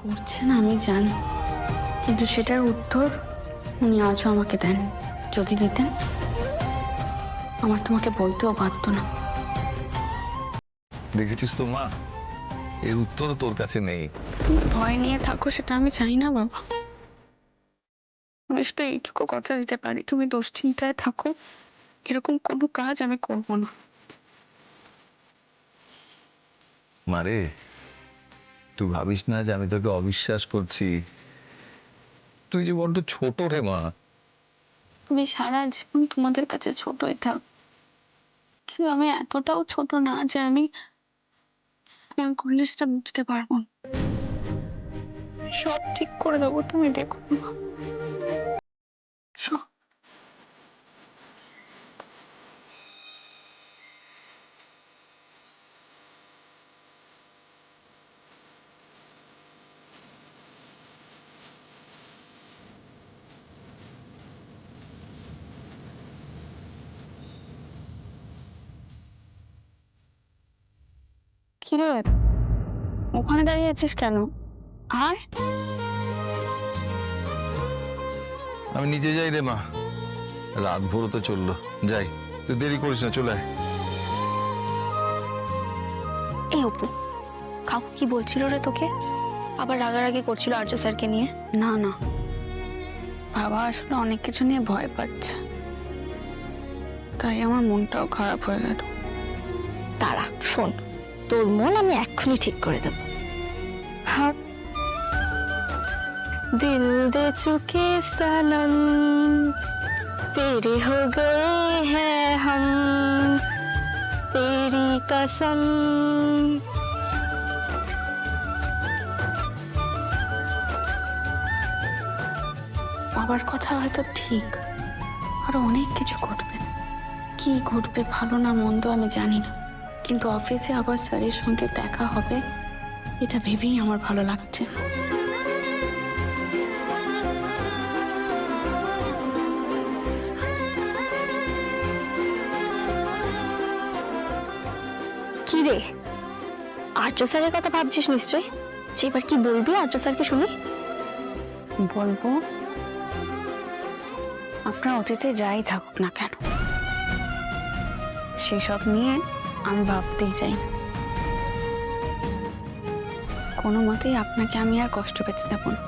করছেন আমি জানি, কিন্তু সেটার উত্তর উনি আজও আমাকে দেন। যদি দিতেন আমার তোমাকে বলতেও পারতো না। দেখেছিস তো মা, এর উত্তর তোর কাছে নেই। তুমি ভয় নিয়ে থাকো সেটা আমি চাই না বাবা। আমি শুধু এইটুকু কথা দিতে পারি, তুমি দুশ্চিন্তায় থাকো, এরকম কোনো কাজ আমি করবো না। মারে, তুই ভাবিস না যে আমি তোকে অবিশ্বাস করছি। তুই যে বড্ড ছোট রে মা। তুমি সারা জীবন তোমাদের কাছে ছোটই থাক, কিন্তু আমি এতটাও ছোট না যে আমি করলে সেটা বুঝতে পারবো না। সব ঠিক করে দেবো, তুমি দেখো না। সব। কি রে, ওখানে দাঁড়িয়ে আছিস কেন? আর আমি নিজে যাই রে মা, রাত ভোর তো চললো, যাই। তুই দেরি করিস না, চলে আয়। এই অপু, কাকু কি বলছিল রে তোকে? আবার রাগারাগি করছিল আর্য স্যারকে নিয়ে? না না, বাবা আসলে অনেক কিছু নিয়ে ভয় পাচ্ছে, তাই আমার মনটাও খারাপ হয়ে গেল। তারা শোন, তোর মন আমি এক্ষুনি ঠিক করে দেব। হ্যাঁ, दिल दे चुके सनम तेरे हो गए हैं हम तेरी कसम। বাবার কথা হয়তো ঠিক, আরো অনেক কিছু ঘটবে। কি ঘটবে ভালো না মন্দ আমি জানি না, কিন্তু অফিসে আবার স্যারের সঙ্গে দেখা হবে এটা ভেবেই আমার ভালো লাগছে। কি রে, আর্য স্যারের কথা ভাবছিস নিশ্চয়? যে এবার কি বলবি আর্য স্যারকে শুনি? বলবো, আপনার অতীতে যাই থাকুক না কেন সেসব নিয়ে আমি ভাবতেই চাই না। কোনো মতেই আপনাকে আমি আর কষ্ট পেতে দেব না।